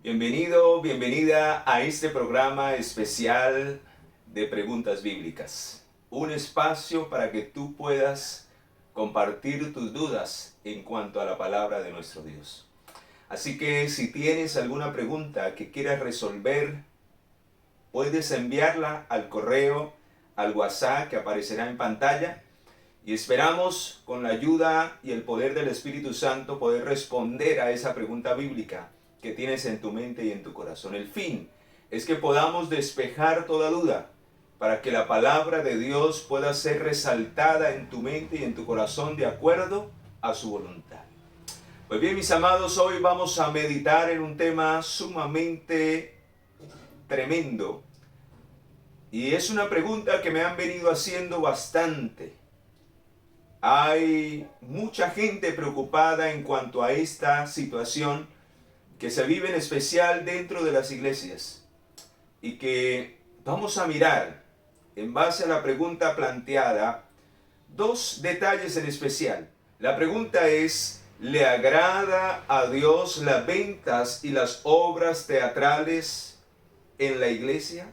Bienvenido, bienvenida a este programa especial de preguntas bíblicas. Un espacio para que tú puedas compartir tus dudas en cuanto a la palabra de nuestro Dios. Así que si tienes alguna pregunta que quieras resolver, puedes enviarla al correo, al WhatsApp que aparecerá en pantalla. Y esperamos con la ayuda y el poder del Espíritu Santo poder responder a esa pregunta bíblica que tienes en tu mente y en tu corazón. El fin es que podamos despejar toda duda para que la palabra de Dios pueda ser resaltada en tu mente y en tu corazón de acuerdo a su voluntad. Pues bien, mis amados, hoy vamos a meditar en un tema sumamente tremendo. Y es una pregunta que me han venido haciendo bastante. Hay mucha gente preocupada en cuanto a esta situación que se vive en especial dentro de las iglesias y que vamos a mirar en base a la pregunta planteada dos detalles en especial. La pregunta es: ¿le agrada a Dios las ventas y las obras teatrales en la iglesia?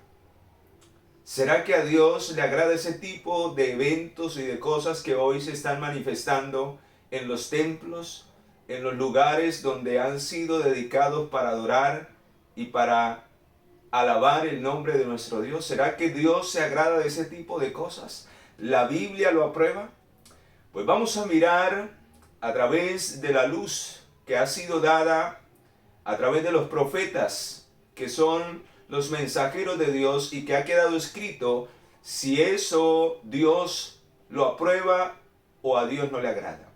¿Será que a Dios le agrada ese tipo de eventos y de cosas que hoy se están manifestando en los templos, en los lugares donde han sido dedicados para adorar y para alabar el nombre de nuestro Dios? ¿Será que Dios se agrada de ese tipo de cosas? ¿La Biblia lo aprueba? Pues vamos a mirar a través de la luz que ha sido dada a través de los profetas, que son los mensajeros de Dios, y que ha quedado escrito si eso Dios lo aprueba o a Dios no le agrada.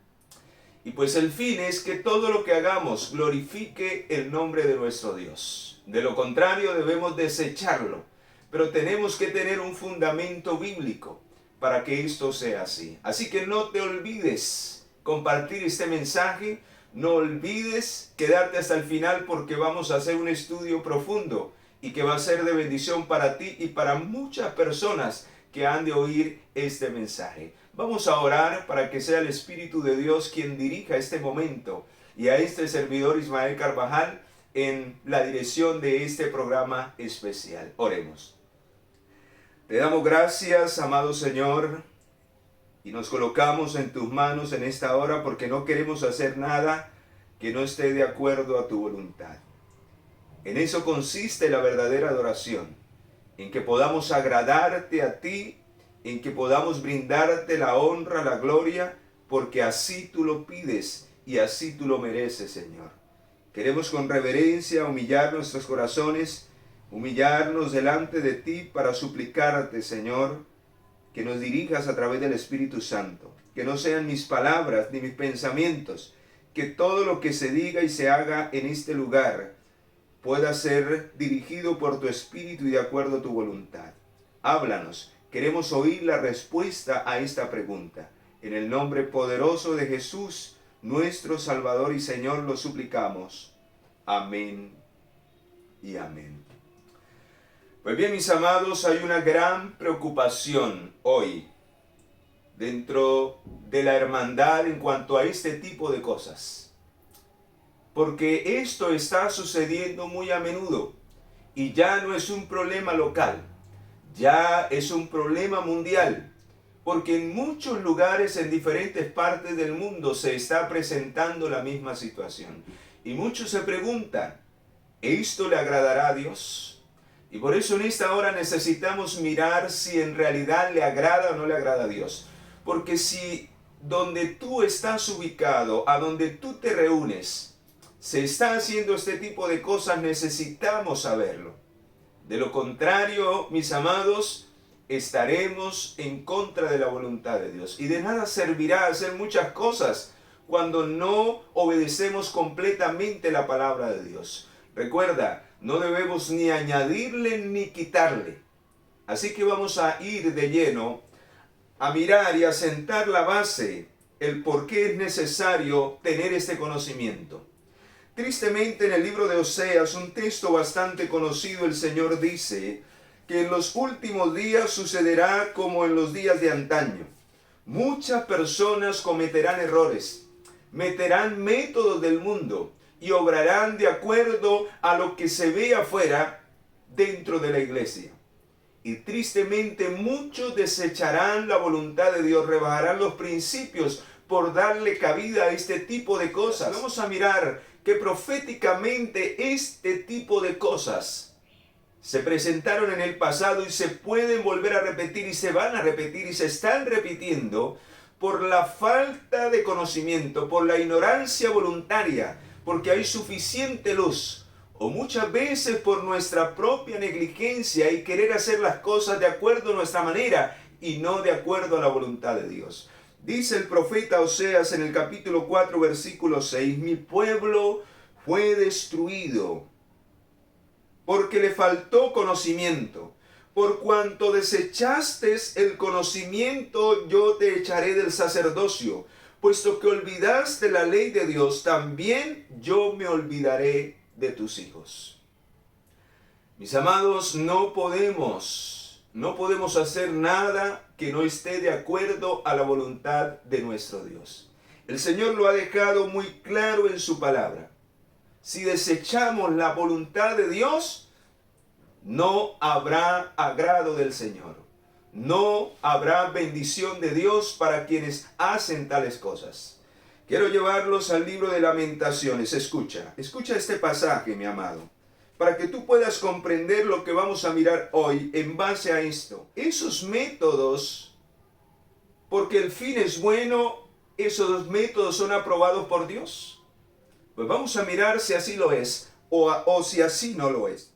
Y pues el fin es que todo lo que hagamos glorifique el nombre de nuestro Dios. De lo contrario debemos desecharlo, pero tenemos que tener un fundamento bíblico para que esto sea así. Así que no te olvides compartir este mensaje, no olvides quedarte hasta el final, porque vamos a hacer un estudio profundo y que va a ser de bendición para ti y para muchas personas que han de oír este mensaje. Vamos a orar para que sea el Espíritu de Dios quien dirija este momento y a este servidor Ismael Carvajal en la dirección de este programa especial. Oremos. Te damos gracias, amado Señor, y nos colocamos en tus manos en esta hora, porque no queremos hacer nada que no esté de acuerdo a tu voluntad. En eso consiste la verdadera adoración, en que podamos agradarte a ti, en que podamos brindarte la honra, la gloria, porque así tú lo pides y así tú lo mereces, Señor. Queremos con reverencia humillar nuestros corazones, humillarnos delante de ti para suplicarte, Señor, que nos dirijas a través del Espíritu Santo, que no sean mis palabras ni mis pensamientos, que todo lo que se diga y se haga en este lugar pueda ser dirigido por tu Espíritu y de acuerdo a tu voluntad. Háblanos, queremos oír la respuesta a esta pregunta. En el nombre poderoso de Jesús, nuestro Salvador y Señor, lo suplicamos. Amén y amén. Pues bien, mis amados, hay una gran preocupación hoy dentro de la hermandad en cuanto a este tipo de cosas. Porque esto está sucediendo muy a menudo y ya no es un problema local, ya es un problema mundial. Porque en muchos lugares, en diferentes partes del mundo, se está presentando la misma situación. Y muchos se preguntan, ¿esto le agradará a Dios? Y por eso en esta hora necesitamos mirar si en realidad le agrada o no le agrada a Dios. Porque si donde tú estás ubicado, a donde tú te reúnes, se está haciendo este tipo de cosas, necesitamos saberlo. De lo contrario, mis amados, estaremos en contra de la voluntad de Dios. Y de nada servirá hacer muchas cosas cuando no obedecemos completamente la palabra de Dios. Recuerda, no debemos ni añadirle ni quitarle. Así que vamos a ir de lleno a mirar y a sentar la base, el por qué es necesario tener este conocimiento. Tristemente, en el libro de Oseas, un texto bastante conocido, el Señor dice que en los últimos días sucederá como en los días de antaño. Muchas personas cometerán errores, meterán métodos del mundo, y obrarán de acuerdo a lo que se ve afuera dentro de la iglesia. Y tristemente muchos desecharán la voluntad de Dios, rebajarán los principios por darle cabida a este tipo de cosas. Vamos a mirar que proféticamente este tipo de cosas se presentaron en el pasado y se pueden volver a repetir y se van a repetir y se están repitiendo por la falta de conocimiento, por la ignorancia voluntaria, porque hay suficiente luz, o muchas veces por nuestra propia negligencia y querer hacer las cosas de acuerdo a nuestra manera y no de acuerdo a la voluntad de Dios. Dice el profeta Oseas en el capítulo 4, versículo 6, mi pueblo fue destruido porque le faltó conocimiento. Por cuanto desechaste el conocimiento, yo te echaré del sacerdocio. Puesto que olvidaste la ley de Dios, también yo me olvidaré de tus hijos. Mis amados, no podemos hacer nada que no esté de acuerdo a la voluntad de nuestro Dios. El Señor lo ha dejado muy claro en su palabra. Si desechamos la voluntad de Dios, no habrá agrado del Señor. No habrá bendición de Dios para quienes hacen tales cosas. Quiero llevarlos al libro de Lamentaciones. Escucha este pasaje, mi amado, para que tú puedas comprender lo que vamos a mirar hoy en base a esto. Esos métodos, porque el fin es bueno, esos métodos son aprobados por Dios. Pues vamos a mirar si así lo es o si así no lo es.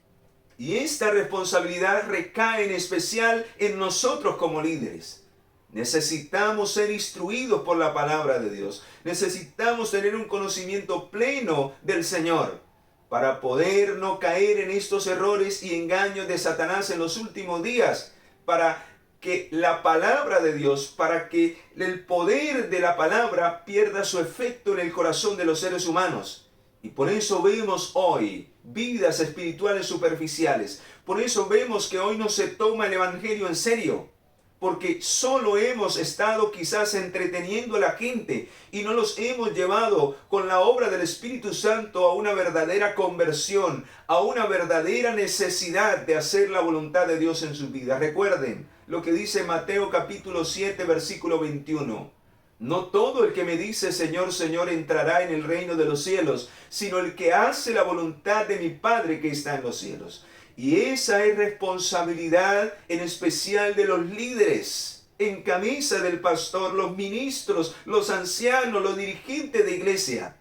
Y esta responsabilidad recae en especial en nosotros como líderes. Necesitamos ser instruidos por la palabra de Dios. Necesitamos tener un conocimiento pleno del Señor para poder no caer en estos errores y engaños de Satanás en los últimos días. Para que la palabra de Dios, para que el poder de la palabra pierda su efecto en el corazón de los seres humanos. Y por eso vemos hoy vidas espirituales superficiales. Por eso vemos que hoy no se toma el evangelio en serio. Porque solo hemos estado quizás entreteniendo a la gente y no los hemos llevado con la obra del Espíritu Santo a una verdadera conversión, a una verdadera necesidad de hacer la voluntad de Dios en sus vidas. Recuerden lo que dice Mateo capítulo 7, versículo 21. No todo el que me dice Señor, Señor entrará en el reino de los cielos, sino el que hace la voluntad de mi Padre que está en los cielos. Y esa es responsabilidad en especial de los líderes, en camisa del pastor, los ministros, los ancianos, los dirigentes de iglesia.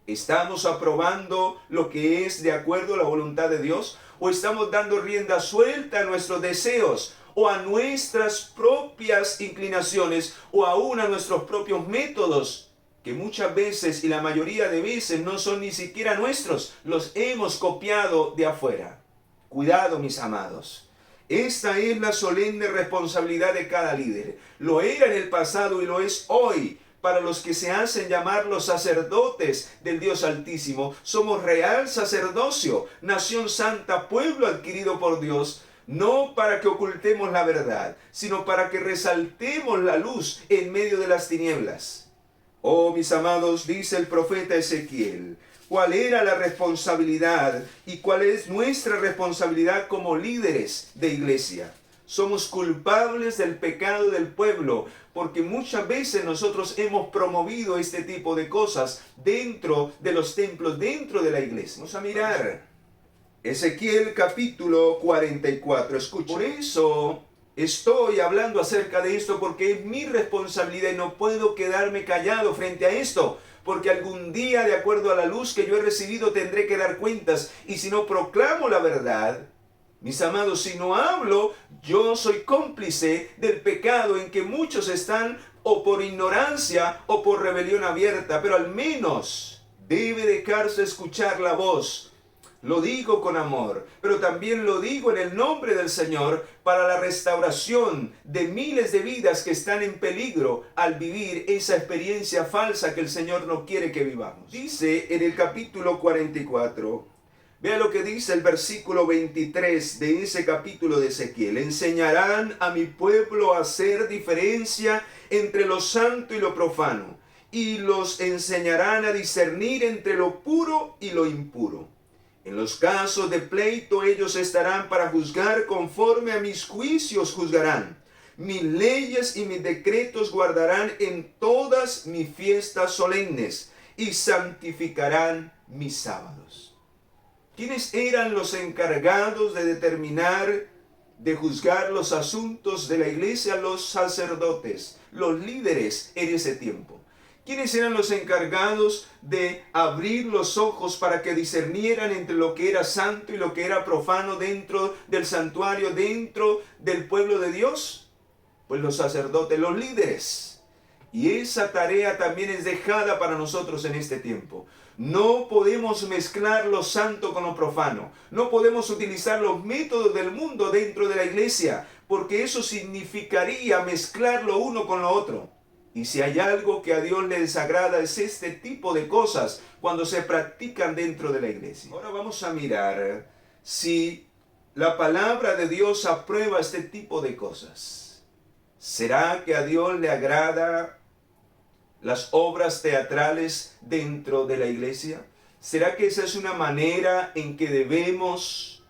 ¿Estamos aprobando lo que es de acuerdo a la voluntad de Dios? ¿O estamos dando rienda suelta a nuestros deseos? ¿O a nuestras propias inclinaciones? ¿O aún a nuestros propios métodos? Que muchas veces y la mayoría de veces no son ni siquiera nuestros. Los hemos copiado de afuera. Cuidado, mis amados. Esta es la solemne responsabilidad de cada líder. Lo era en el pasado y lo es hoy. Para los que se hacen llamar los sacerdotes del Dios Altísimo, somos real sacerdocio, nación santa, pueblo adquirido por Dios, no para que ocultemos la verdad, sino para que resaltemos la luz en medio de las tinieblas. Oh, mis amados, dice el profeta Ezequiel, ¿cuál era la responsabilidad y cuál es nuestra responsabilidad como líderes de iglesia? Somos culpables del pecado del pueblo, porque muchas veces nosotros hemos promovido este tipo de cosas dentro de los templos, dentro de la iglesia. Vamos a mirar Ezequiel capítulo 44. Escucha. Por eso estoy hablando acerca de esto, porque es mi responsabilidad y no puedo quedarme callado frente a esto. Porque algún día, de acuerdo a la luz que yo he recibido, tendré que dar cuentas. Y si no proclamo la verdad, mis amados, si no hablo, yo soy cómplice del pecado en que muchos están o por ignorancia o por rebelión abierta. Pero al menos debe dejarse escuchar la voz. Lo digo con amor, pero también lo digo en el nombre del Señor para la restauración de miles de vidas que están en peligro al vivir esa experiencia falsa que el Señor no quiere que vivamos. Dice en el capítulo 44, vea lo que dice el versículo 23 de ese capítulo de Ezequiel. Enseñarán a mi pueblo a hacer diferencia entre lo santo y lo profano, y los enseñarán a discernir entre lo puro y lo impuro. En los casos de pleito ellos estarán para juzgar, conforme a mis juicios juzgarán. Mis leyes y mis decretos guardarán en todas mis fiestas solemnes y santificarán mis sábados. ¿Quiénes eran los encargados de determinar, de juzgar los asuntos de la iglesia? Los sacerdotes, los líderes en ese tiempo. ¿Quiénes eran los encargados de abrir los ojos para que discernieran entre lo que era santo y lo que era profano dentro del santuario, dentro del pueblo de Dios? Pues los sacerdotes, los líderes. Y esa tarea también es dejada para nosotros en este tiempo. No podemos mezclar lo santo con lo profano. No podemos utilizar los métodos del mundo dentro de la iglesia, porque eso significaría mezclar lo uno con lo otro. Y si hay algo que a Dios le desagrada es este tipo de cosas cuando se practican dentro de la iglesia. Ahora vamos a mirar si la palabra de Dios aprueba este tipo de cosas. ¿Será que a Dios le agrada las obras teatrales dentro de la iglesia? ¿Será que esa es una manera en que debemos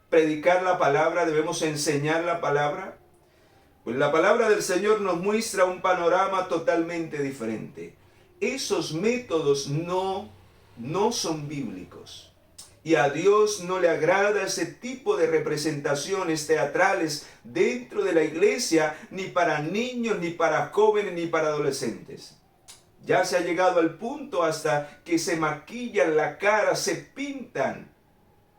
predicar la palabra, debemos enseñar la palabra? Pues la palabra del Señor nos muestra un panorama totalmente diferente. Esos métodos no son bíblicos. Y a Dios no le agrada ese tipo de representaciones teatrales dentro de la iglesia, ni para niños, ni para jóvenes, ni para adolescentes. Ya se ha llegado al punto hasta que se maquillan la cara, se pintan.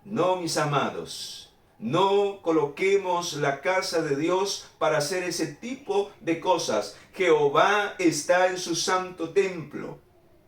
No, mis amados. No coloquemos la casa de Dios para hacer ese tipo de cosas. Jehová está en su santo templo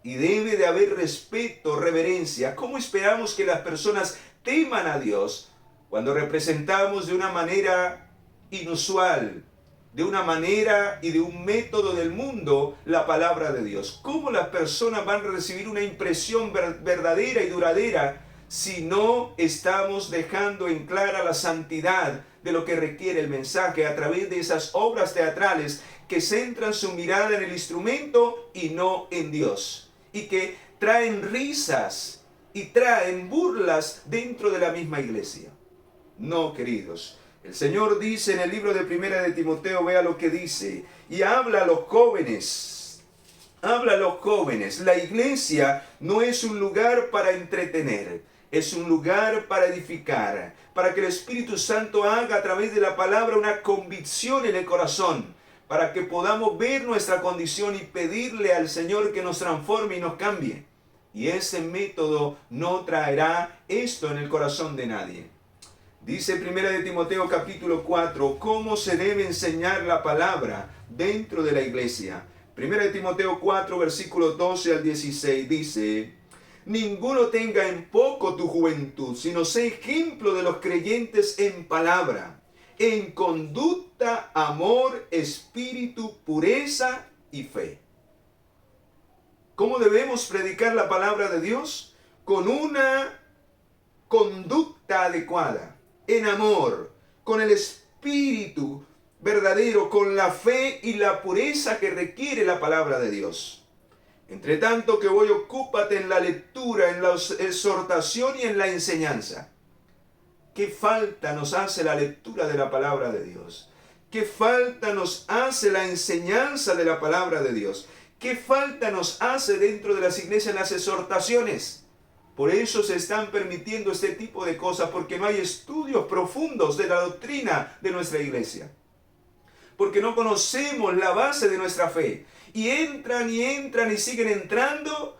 y debe de haber respeto, reverencia. ¿Cómo esperamos que las personas teman a Dios cuando representamos de una manera inusual, de una manera y de un método del mundo la palabra de Dios? ¿Cómo las personas van a recibir una impresión verdadera y duradera si no estamos dejando en clara la santidad de lo que requiere el mensaje a través de esas obras teatrales que centran su mirada en el instrumento y no en Dios, y que traen risas y traen burlas dentro de la misma iglesia? No, queridos. El Señor dice en el libro de Primera de Timoteo, vea lo que dice, y habla a los jóvenes. Habla a los jóvenes. La iglesia no es un lugar para entretener. Es un lugar para edificar, para que el Espíritu Santo haga a través de la palabra una convicción en el corazón, para que podamos ver nuestra condición y pedirle al Señor que nos transforme y nos cambie. Y ese método no traerá esto en el corazón de nadie. Dice 1 de Timoteo capítulo 4, cómo se debe enseñar la palabra dentro de la iglesia. 1 de Timoteo 4, versículo 12 al 16, dice: ninguno tenga en poco tu juventud, sino sé ejemplo de los creyentes en palabra, en conducta, amor, espíritu, pureza y fe. ¿Cómo debemos predicar la palabra de Dios? Con una conducta adecuada, en amor, con el espíritu verdadero, con la fe y la pureza que requiere la palabra de Dios. Entre tanto que voy, ocúpate en la lectura, en la exhortación y en la enseñanza. ¿Qué falta nos hace la lectura de la palabra de Dios? ¿Qué falta nos hace la enseñanza de la palabra de Dios? ¿Qué falta nos hace dentro de las iglesias las exhortaciones? Por eso se están permitiendo este tipo de cosas, porque no hay estudios profundos de la doctrina de nuestra iglesia. Porque no conocemos la base de nuestra fe. Y entran y siguen entrando,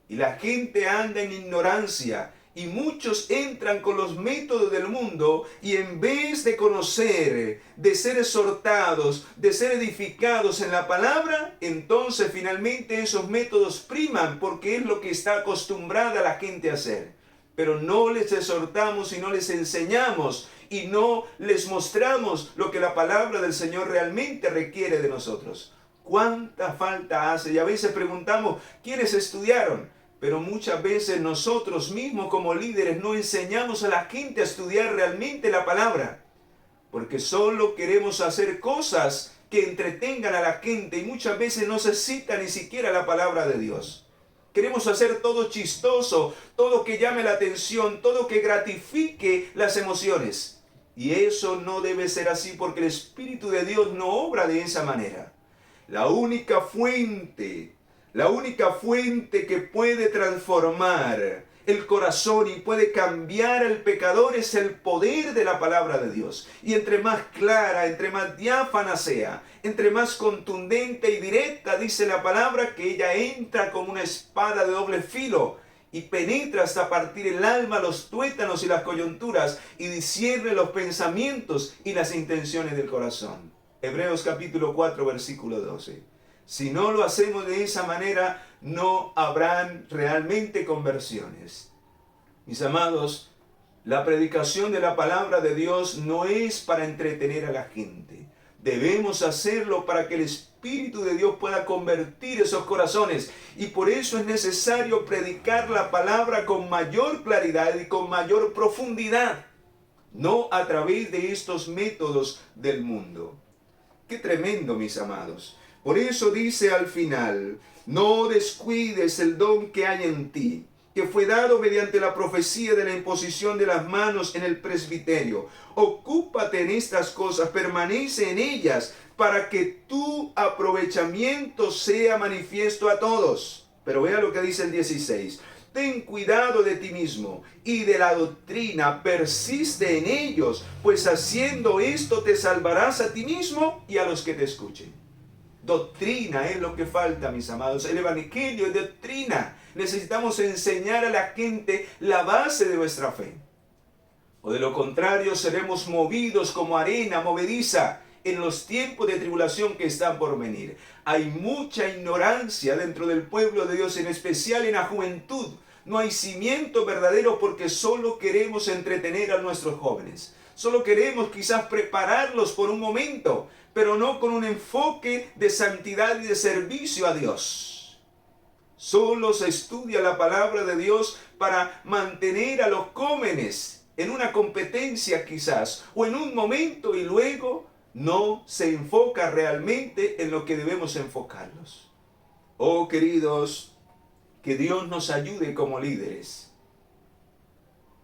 y la gente anda en ignorancia, y muchos entran con los métodos del mundo, y en vez de conocer, de ser exhortados, de ser edificados en la palabra, entonces finalmente esos métodos priman, porque es lo que está acostumbrada la gente a hacer. Pero no les exhortamos y no les enseñamos, y no les mostramos lo que la palabra del Señor realmente requiere de nosotros. ¿Cuánta falta hace? Y a veces preguntamos, ¿quiénes estudiaron? Pero muchas veces nosotros mismos como líderes no enseñamos a la gente a estudiar realmente la palabra. Porque solo queremos hacer cosas que entretengan a la gente y muchas veces no se cita ni siquiera la palabra de Dios. Queremos hacer todo chistoso, todo que llame la atención, todo que gratifique las emociones. Y eso no debe ser así porque el Espíritu de Dios no obra de esa manera. La única fuente que puede transformar el corazón y puede cambiar al pecador es el poder de la palabra de Dios. Y entre más clara, entre más diáfana sea, entre más contundente y directa, dice la palabra, que ella entra como una espada de doble filo y penetra hasta partir el alma, los tuétanos y las coyunturas y discierne los pensamientos y las intenciones del corazón. Hebreos capítulo 4, versículo 12. Si no lo hacemos de esa manera, no habrán realmente conversiones. Mis amados, la predicación de la palabra de Dios no es para entretener a la gente. Debemos hacerlo para que el Espíritu de Dios pueda convertir esos corazones. Y por eso es necesario predicar la palabra con mayor claridad y con mayor profundidad. No a través de estos métodos del mundo. ¡Qué tremendo, mis amados! Por eso dice al final, no descuides el don que hay en ti, que fue dado mediante la profecía de la imposición de las manos en el presbiterio. Ocúpate en estas cosas, permanece en ellas, para que tu aprovechamiento sea manifiesto a todos. Pero vea lo que dice el 16. Ten cuidado de ti mismo y de la doctrina, persiste en ellos, pues haciendo esto te salvarás a ti mismo y a los que te escuchen. Doctrina es lo que falta, mis amados. El evangelio es doctrina. Necesitamos enseñar a la gente la base de nuestra fe. O de lo contrario, seremos movidos como arena movediza en los tiempos de tribulación que están por venir. Hay mucha ignorancia dentro del pueblo de Dios, en especial en la juventud. No hay cimiento verdadero porque solo queremos entretener a nuestros jóvenes. Solo queremos quizás prepararlos por un momento, pero no con un enfoque de santidad y de servicio a Dios. Solo se estudia la palabra de Dios para mantener a los jóvenes en una competencia quizás, o en un momento, y luego no se enfoca realmente en lo que debemos enfocarlos. Oh queridos, que Dios nos ayude como líderes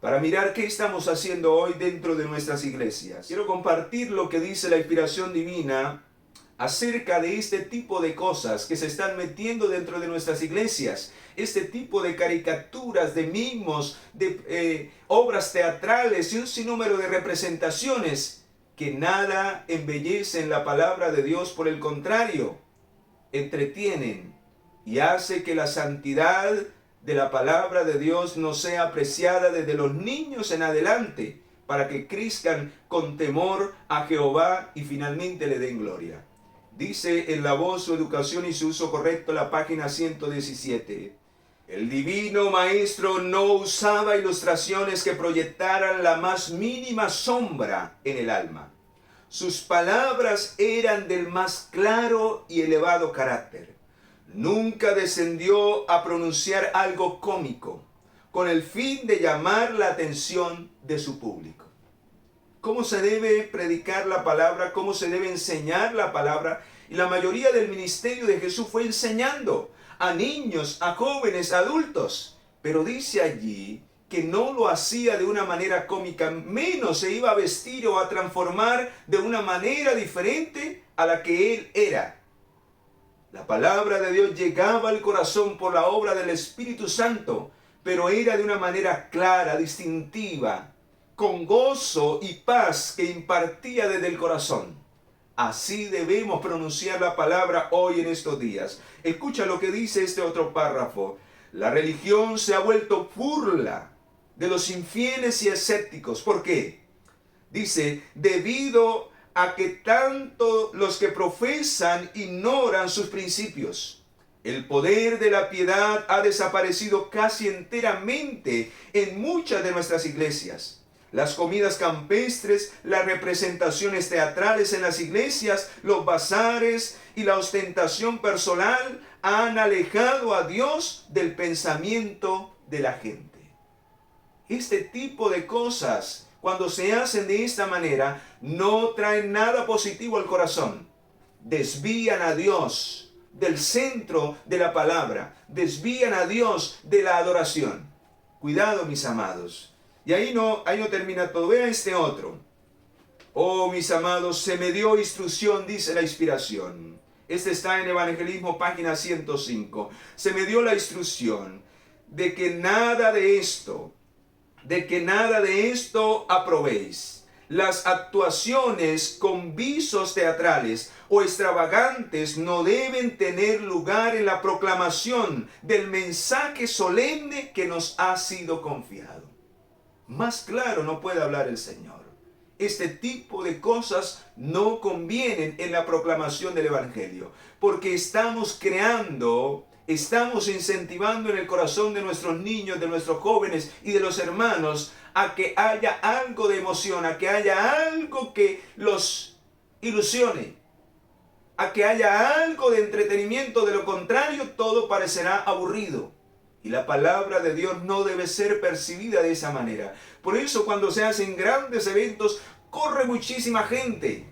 para mirar qué estamos haciendo hoy dentro de nuestras iglesias. Quiero compartir lo que dice la inspiración divina acerca de este tipo de cosas que se están metiendo dentro de nuestras iglesias. Este tipo de caricaturas, de mimos, de obras teatrales y un sinnúmero de representaciones que nada embellecen la palabra de Dios, por el contrario, entretienen y hace que la santidad de la palabra de Dios no sea apreciada desde los niños en adelante, para que crezcan con temor a Jehová y finalmente le den gloria. Dice en La Voz, su educación y su uso correcto, la página 117. El divino maestro no usaba ilustraciones que proyectaran la más mínima sombra en el alma. Sus palabras eran del más claro y elevado carácter. Nunca descendió a pronunciar algo cómico, con el fin de llamar la atención de su público. ¿Cómo se debe predicar la palabra? ¿Cómo se debe enseñar la palabra? Y la mayoría del ministerio de Jesús fue enseñando a niños, a jóvenes, a adultos. Pero dice allí que no lo hacía de una manera cómica, menos se iba a vestir o a transformar de una manera diferente a la que él era. La palabra de Dios llegaba al corazón por la obra del Espíritu Santo, pero era de una manera clara, distintiva, con gozo y paz que impartía desde el corazón. Así debemos pronunciar la palabra hoy en estos días. Escucha lo que dice este otro párrafo. La religión se ha vuelto burla de los infieles y escépticos. ¿Por qué? Dice, debido a que tanto los que profesan ignoran sus principios. El poder de la piedad ha desaparecido casi enteramente en muchas de nuestras iglesias. Las comidas campestres, las representaciones teatrales en las iglesias, los bazares y la ostentación personal han alejado a Dios del pensamiento de la gente. Este tipo de cosas, cuando se hacen de esta manera, no traen nada positivo al corazón. desvían a Dios del centro de la palabra, desvían a Dios de la adoración. Cuidado, mis amados. Y ahí no termina todo. Vea este otro. Oh, mis amados, se me dio instrucción, dice la inspiración. Este está en Evangelismo, página 105. Se me dio la instrucción de que nada de esto aprobéis. Las actuaciones con visos teatrales o extravagantes no deben tener lugar en la proclamación del mensaje solemne que nos ha sido confiado. Más claro no puede hablar el Señor. Este tipo de cosas no convienen en la proclamación del Evangelio, porque estamos incentivando en el corazón de nuestros niños, de nuestros jóvenes y de los hermanos a que haya algo de emoción, a que haya algo que los ilusione, a que haya algo de entretenimiento. De lo contrario, todo parecerá aburrido. Y la palabra de Dios no debe ser percibida de esa manera. Por eso cuando se hacen grandes eventos, corre muchísima gente.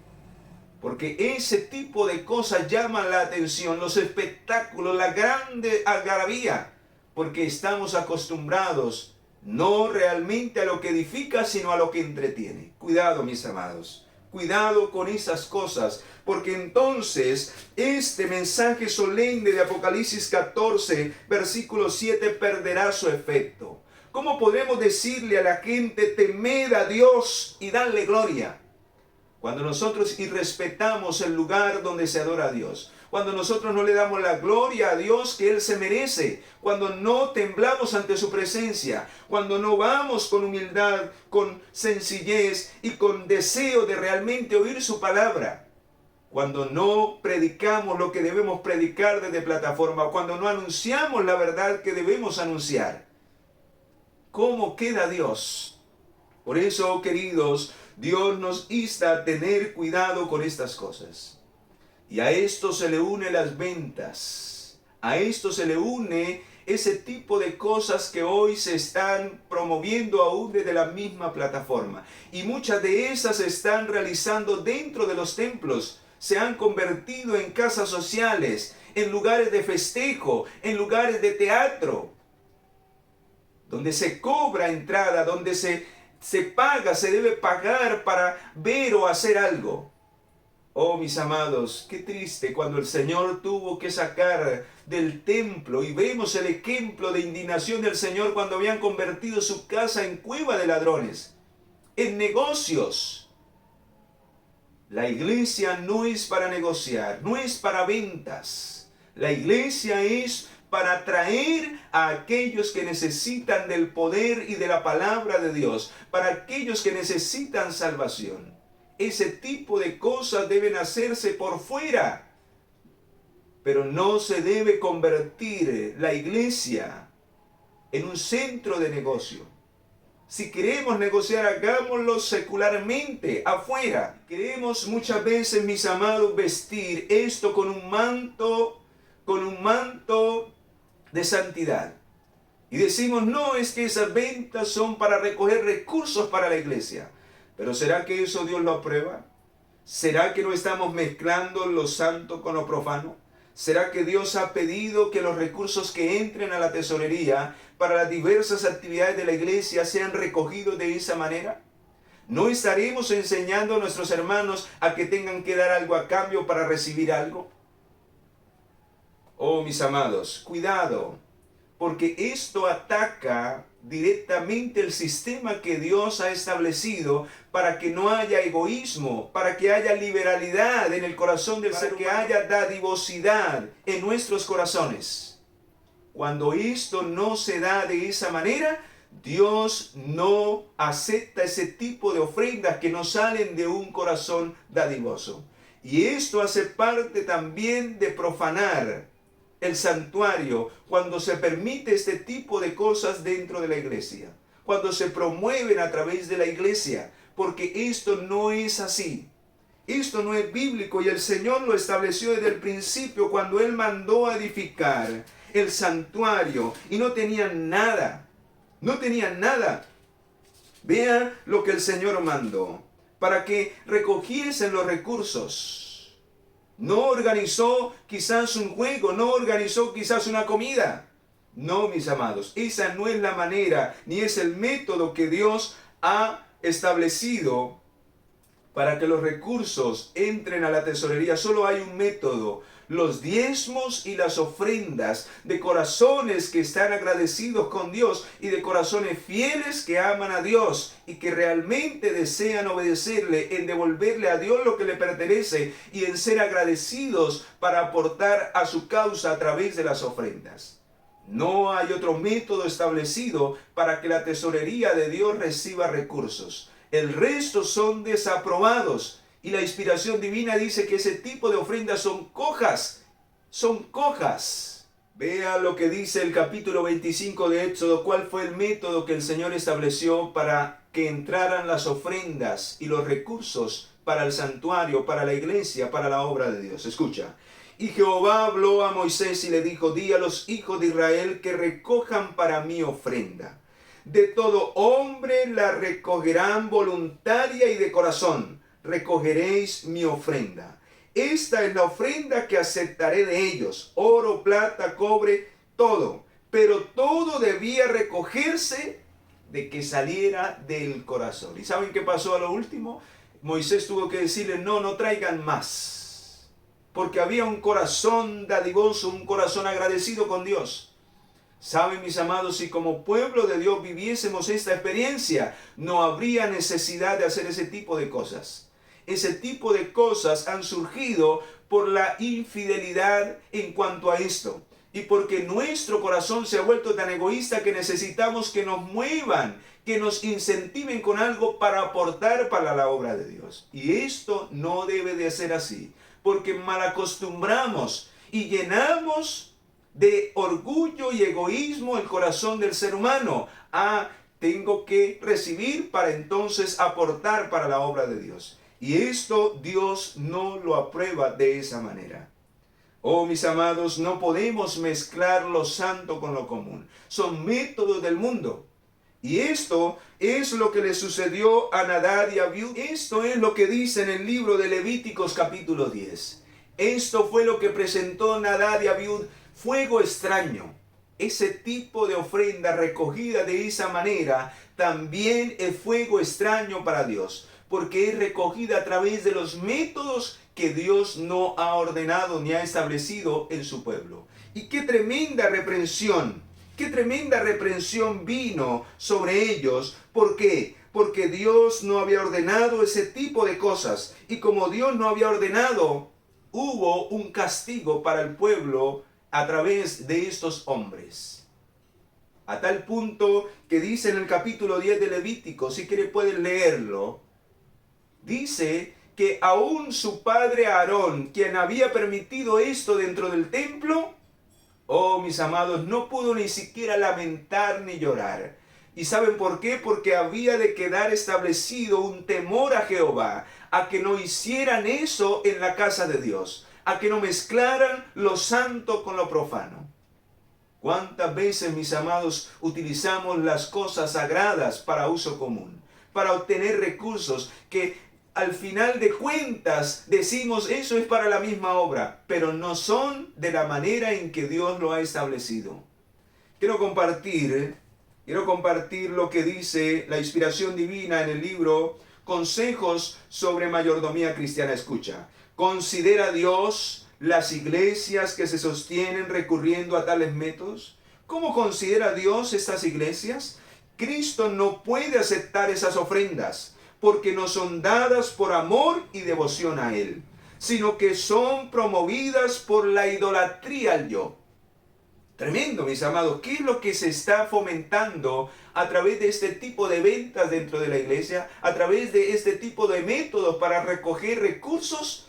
Porque ese tipo de cosas llaman la atención, los espectáculos, la grande algarabía. Porque estamos acostumbrados no realmente a lo que edifica, sino a lo que entretiene. Cuidado, mis amados. Cuidado con esas cosas, porque entonces este mensaje solemne de Apocalipsis 14, versículo 7, perderá su efecto. ¿Cómo podemos decirle a la gente, temed a Dios y dadle gloria? Cuando nosotros irrespetamos el lugar donde se adora a Dios, cuando nosotros no le damos la gloria a Dios que Él se merece, cuando no temblamos ante su presencia, cuando no vamos con humildad, con sencillez y con deseo de realmente oír su palabra, cuando no predicamos lo que debemos predicar desde plataforma, cuando no anunciamos la verdad que debemos anunciar, ¿cómo queda Dios? Por eso, queridos, Dios nos insta a tener cuidado con estas cosas. Y a esto se le une las ventas. A esto se le une ese tipo de cosas que hoy se están promoviendo aún desde la misma plataforma. Y muchas de esas se están realizando dentro de los templos. Se han convertido en casas sociales, en lugares de festejo, en lugares de teatro, donde se cobra entrada, donde se paga, se debe pagar para ver o hacer algo. Oh, mis amados, qué triste cuando el Señor tuvo que sacar del templo, y vemos el ejemplo de indignación del Señor cuando habían convertido su casa en cueva de ladrones, en negocios. La iglesia no es para negociar, no es para ventas. La iglesia es para atraer a aquellos que necesitan del poder y de la palabra de Dios, para aquellos que necesitan salvación. Ese tipo de cosas deben hacerse por fuera, pero no se debe convertir la iglesia en un centro de negocio. Si queremos negociar, hagámoslo secularmente, afuera. Queremos muchas veces, mis amados, vestir esto con un manto de santidad. Y decimos, no, es que esas ventas son para recoger recursos para la iglesia. Pero ¿será que eso Dios lo aprueba? ¿Será que no estamos mezclando lo santo con lo profano? ¿Será que Dios ha pedido que los recursos que entren a la tesorería para las diversas actividades de la iglesia sean recogidos de esa manera? ¿No estaremos enseñando a nuestros hermanos a que tengan que dar algo a cambio para recibir algo? Oh, mis amados, cuidado, porque esto ataca directamente el sistema que Dios ha establecido para que no haya egoísmo, para que haya liberalidad en el corazón del ser humano, que haya dadivosidad en nuestros corazones. Cuando esto no se da de esa manera, Dios no acepta ese tipo de ofrendas que no salen de un corazón dadivoso. Y esto hace parte también de profanar el santuario, cuando se permite este tipo de cosas dentro de la iglesia, cuando se promueven a través de la iglesia, porque esto no es así. Esto no es bíblico, y el Señor lo estableció desde el principio cuando Él mandó a edificar el santuario, y no tenían nada, no tenían nada. Vean lo que el Señor mandó, para que recogiesen los recursos. No organizó quizás un juego, no organizó quizás una comida. No, mis amados, esa no es la manera ni es el método que Dios ha establecido para que los recursos entren a la tesorería. Solo hay un método: los diezmos y las ofrendas de corazones que están agradecidos con Dios y de corazones fieles que aman a Dios y que realmente desean obedecerle, en devolverle a Dios lo que le pertenece y en ser agradecidos para aportar a su causa a través de las ofrendas. No hay otro método establecido para que la tesorería de Dios reciba recursos. El resto son desaprobados. Y la inspiración divina dice que ese tipo de ofrendas son cojas. Son cojas. Vea lo que dice el capítulo 25 de Éxodo. ¿Cuál fue el método que el Señor estableció para que entraran las ofrendas y los recursos para el santuario, para la iglesia, para la obra de Dios? Escucha. Y Jehová habló a Moisés y le dijo: di a los hijos de Israel que recojan para mí ofrenda. De todo hombre la recogerán voluntaria y de corazón. Recogeréis mi ofrenda. Esta es la ofrenda que aceptaré de ellos: oro, plata, cobre, todo. Pero todo debía recogerse de que saliera del corazón. ¿Y saben qué pasó a lo último? Moisés tuvo que decirle: no traigan más. Porque había un corazón dadivoso, un corazón agradecido con Dios. Saben, mis amados, si como pueblo de Dios viviésemos esta experiencia, no habría necesidad de hacer ese tipo de cosas. Ese tipo de cosas han surgido por la infidelidad en cuanto a esto. Y porque nuestro corazón se ha vuelto tan egoísta que necesitamos que nos muevan, que nos incentiven con algo para aportar para la obra de Dios. Y esto no debe de ser así, porque malacostumbramos y llenamos de orgullo y egoísmo el corazón del ser humano. Tengo que recibir para entonces aportar para la obra de Dios. Y esto Dios no lo aprueba de esa manera. Oh, mis amados, no podemos mezclar lo santo con lo común. Son métodos del mundo. Y esto es lo que le sucedió a Nadab y Abiú. Esto es lo que dice en el libro de Levíticos capítulo 10. Esto fue lo que presentó Nadab y Abiú: fuego extraño. Ese tipo de ofrenda recogida de esa manera también es fuego extraño para Dios, porque es recogida a través de los métodos que Dios no ha ordenado ni ha establecido en su pueblo. Y qué tremenda reprensión. ¡Qué tremenda reprensión vino sobre ellos! ¿Por qué? Porque Dios no había ordenado ese tipo de cosas. Y como Dios no había ordenado, hubo un castigo para el pueblo a través de estos hombres. A tal punto que dice en el capítulo 10 de Levítico, si quiere pueden leerlo, dice que aún su padre Aarón, quien había permitido esto dentro del templo, oh, mis amados, no pudo ni siquiera lamentar ni llorar. ¿Y saben por qué? Porque había de quedar establecido un temor a Jehová, a que no hicieran eso en la casa de Dios, a que no mezclaran lo santo con lo profano. ¿Cuántas veces, mis amados, utilizamos las cosas sagradas para uso común, para obtener recursos que al final de cuentas decimos eso es para la misma obra, pero no son de la manera en que Dios lo ha establecido? Quiero compartir lo que dice la inspiración divina en el libro Consejos sobre Mayordomía Cristiana. Escucha: ¿considera Dios las iglesias que se sostienen recurriendo a tales métodos? ¿Cómo considera Dios estas iglesias? Cristo no puede aceptar esas ofrendas, porque no son dadas por amor y devoción a Él, sino que son promovidas por la idolatría al yo. Tremendo, mis amados. ¿Qué es lo que se está fomentando a través de este tipo de ventas dentro de la iglesia? A través de este tipo de métodos para recoger recursos.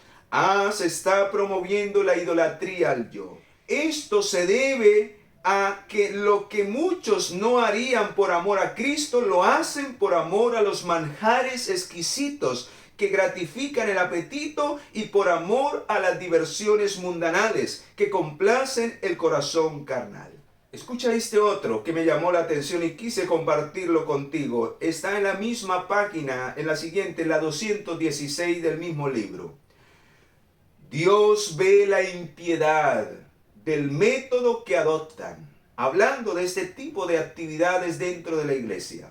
Se está promoviendo la idolatría al yo. Esto se debe a que lo que muchos no harían por amor a Cristo, lo hacen por amor a los manjares exquisitos que gratifican el apetito y por amor a las diversiones mundanales que complacen el corazón carnal. Escucha este otro que me llamó la atención y quise compartirlo contigo. Está en la misma página, en la siguiente, la 216 del mismo libro. Dios ve la impiedad del método que adoptan, hablando de este tipo de actividades dentro de la iglesia.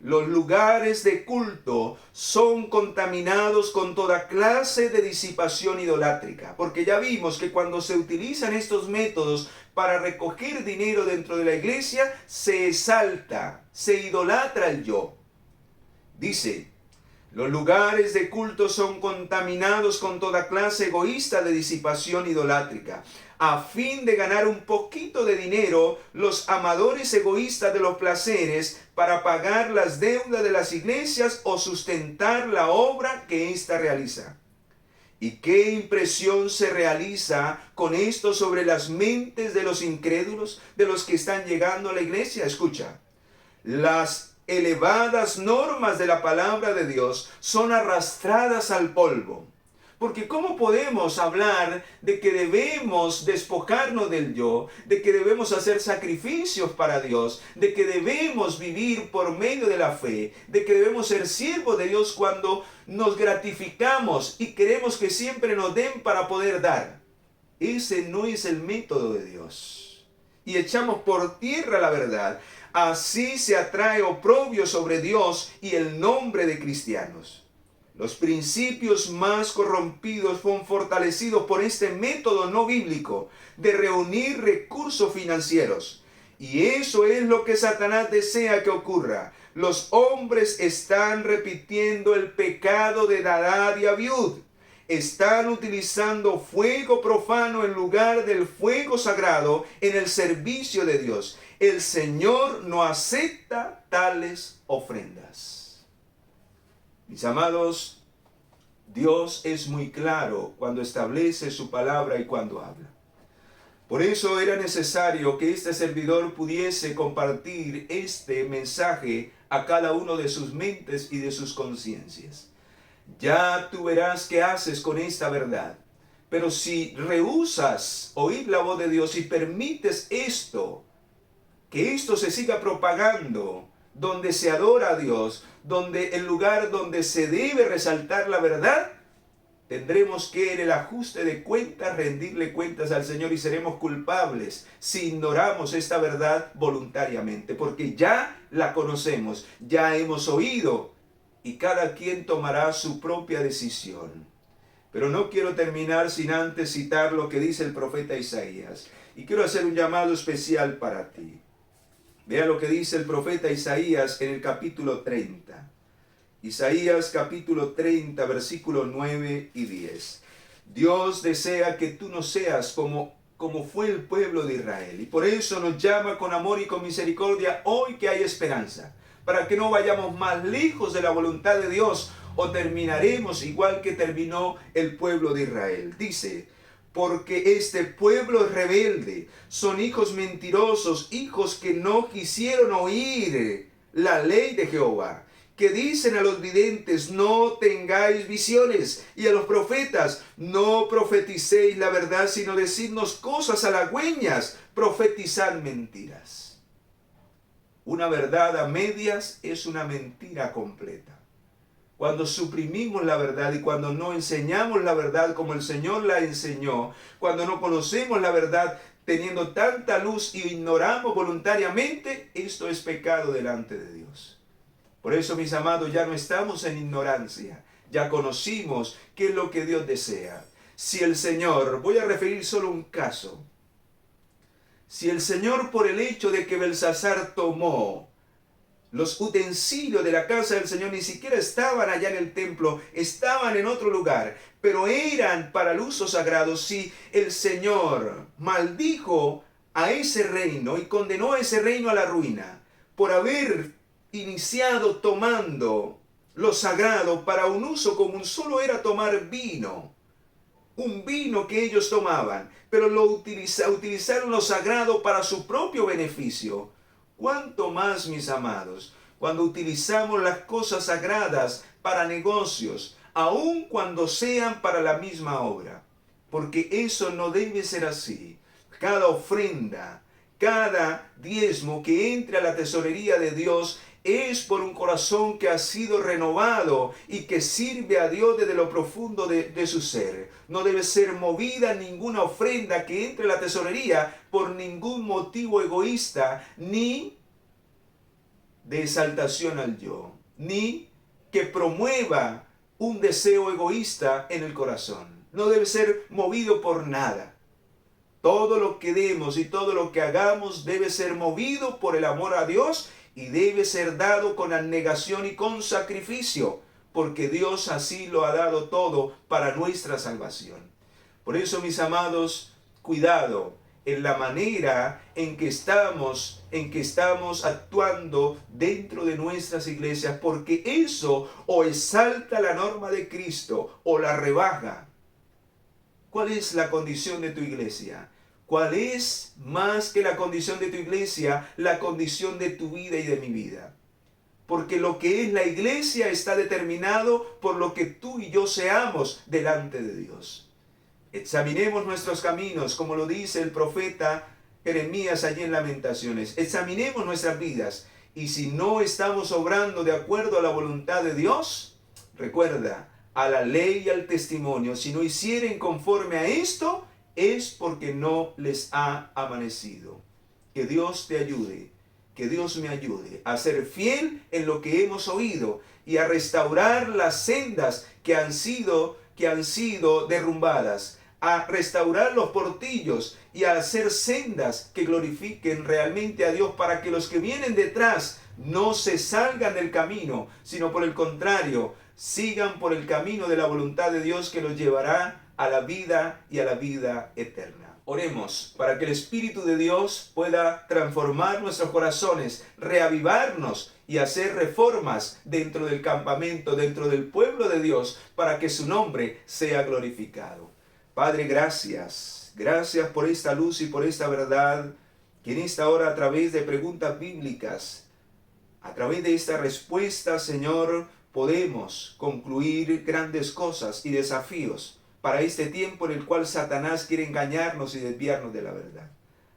Los lugares de culto son contaminados con toda clase de disipación idolátrica, porque ya vimos que cuando se utilizan estos métodos para recoger dinero dentro de la iglesia, se exalta, se idolatra el yo. Dice, los lugares de culto son contaminados con toda clase egoísta de disipación idolátrica. A fin de ganar un poquito de dinero, los amadores egoístas de los placeres para pagar las deudas de las iglesias o sustentar la obra que ésta realiza. ¿Y qué impresión se realiza con esto sobre las mentes de los incrédulos, de los que están llegando a la iglesia? Escucha, las elevadas normas de la palabra de Dios son arrastradas al polvo. Porque ¿cómo podemos hablar de que debemos despojarnos del yo, de que debemos hacer sacrificios para Dios, de que debemos vivir por medio de la fe, de que debemos ser siervos de Dios cuando nos gratificamos y queremos que siempre nos den para poder dar? Ese no es el método de Dios. Y echamos por tierra la verdad. Así se atrae oprobio sobre Dios y el nombre de cristianos. Los principios más corrompidos fueron fortalecidos por este método no bíblico de reunir recursos financieros. Y eso es lo que Satanás desea que ocurra. Los hombres están repitiendo el pecado de Nadab y Abiud. Están utilizando fuego profano en lugar del fuego sagrado en el servicio de Dios. El Señor no acepta tales ofrendas. Mis amados, Dios es muy claro cuando establece su palabra y cuando habla. Por eso era necesario que este servidor pudiese compartir este mensaje a cada uno de sus mentes y de sus conciencias. Ya tú verás qué haces con esta verdad. Pero si rehusas oír la voz de Dios y permites que esto se siga propagando, donde se adora a Dios, donde el lugar donde se debe resaltar la verdad, tendremos que en el ajuste de cuentas rendirle cuentas al Señor y seremos culpables si ignoramos esta verdad voluntariamente, porque ya la conocemos, ya hemos oído y cada quien tomará su propia decisión. Pero no quiero terminar sin antes citar lo que dice el profeta Isaías y quiero hacer un llamado especial para ti. Vea lo que dice el profeta Isaías en el capítulo 30. Isaías capítulo 30, versículos 9 y 10. Dios desea que tú no seas como fue el pueblo de Israel. Y por eso nos llama con amor y con misericordia hoy que hay esperanza. Para que no vayamos más lejos de la voluntad de Dios o terminaremos igual que terminó el pueblo de Israel. Dice, porque este pueblo es rebelde, son hijos mentirosos, hijos que no quisieron oír la ley de Jehová, que dicen a los videntes, no tengáis visiones, y a los profetas, no profeticéis la verdad, sino decidnos cosas halagüeñas, profetizad mentiras. Una verdad a medias es una mentira completa. Cuando suprimimos la verdad y cuando no enseñamos la verdad como el Señor la enseñó, cuando no conocemos la verdad teniendo tanta luz y ignoramos voluntariamente, esto es pecado delante de Dios. Por eso, mis amados, ya no estamos en ignorancia, ya conocimos qué es lo que Dios desea. Si el Señor, voy a referir solo un caso, si el Señor por el hecho de que Belsasar tomó los utensilios de la casa del Señor ni siquiera estaban allá en el templo, estaban en otro lugar, pero eran para el uso sagrado. Si el Señor maldijo a ese reino y condenó a ese reino a la ruina por haber iniciado tomando lo sagrado para un uso común, solo era tomar vino, un vino que ellos tomaban, pero utilizaron lo sagrado para su propio beneficio. ¿Cuánto más, mis amados, cuando utilizamos las cosas sagradas para negocios, aun cuando sean para la misma obra? Porque eso no debe ser así. Cada ofrenda, cada diezmo que entre a la tesorería de Dios es por un corazón que ha sido renovado y que sirve a Dios desde lo profundo de su ser. No debe ser movida ninguna ofrenda que entre a la tesorería por ningún motivo egoísta, ni de exaltación al yo, ni que promueva un deseo egoísta en el corazón. No debe ser movido por nada. Todo lo que demos y todo lo que hagamos debe ser movido por el amor a Dios y debe ser dado con abnegación y con sacrificio, porque Dios así lo ha dado todo para nuestra salvación. Por eso, mis amados, cuidado en la manera en que estamos actuando dentro de nuestras iglesias, porque eso o exalta la norma de Cristo o la rebaja. ¿Cuál es la condición de tu iglesia? ¿Cuál es, más que la condición de tu iglesia, la condición de tu vida y de mi vida? Porque lo que es la iglesia está determinado por lo que tú y yo seamos delante de Dios. Examinemos nuestros caminos, como lo dice el profeta Jeremías allí en Lamentaciones. Examinemos nuestras vidas, y si no estamos obrando de acuerdo a la voluntad de Dios, recuerda, a la ley y al testimonio, si no hicieren conforme a esto, es porque no les ha amanecido. Que Dios te ayude, que Dios me ayude a ser fiel en lo que hemos oído y a restaurar las sendas que han sido derrumbadas, a restaurar los portillos y a hacer sendas que glorifiquen realmente a Dios, para que los que vienen detrás no se salgan del camino, sino por el contrario, sigan por el camino de la voluntad de Dios, que los llevará a la vida y a la vida eterna. Oremos para que el Espíritu de Dios pueda transformar nuestros corazones, reavivarnos y hacer reformas dentro del campamento, dentro del pueblo de Dios, para que su nombre sea glorificado. Padre, gracias. Gracias por esta luz y por esta verdad, que en esta hora, a través de preguntas bíblicas, a través de esta respuesta, Señor, podemos concluir grandes cosas y desafíos para este tiempo en el cual Satanás quiere engañarnos y desviarnos de la verdad.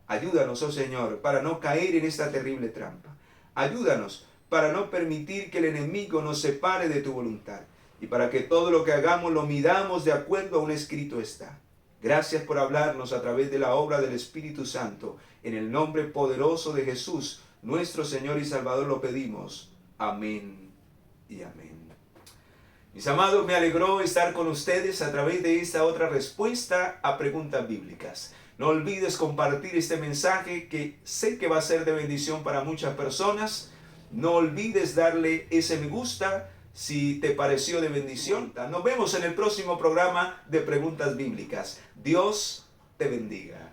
Ayúdanos, oh Señor, para no caer en esta terrible trampa. Ayúdanos para no permitir que el enemigo nos separe de tu voluntad, y para que todo lo que hagamos lo midamos de acuerdo a un escrito está. Gracias por hablarnos a través de la obra del Espíritu Santo. En el nombre poderoso de Jesús, nuestro Señor y Salvador, lo pedimos. Amén y amén. Mis amados, me alegró estar con ustedes a través de esta otra respuesta a preguntas bíblicas. No olvides compartir este mensaje, que sé que va a ser de bendición para muchas personas. No olvides darle ese me gusta si te pareció de bendición. Nos vemos en el próximo programa de Preguntas Bíblicas. Dios te bendiga.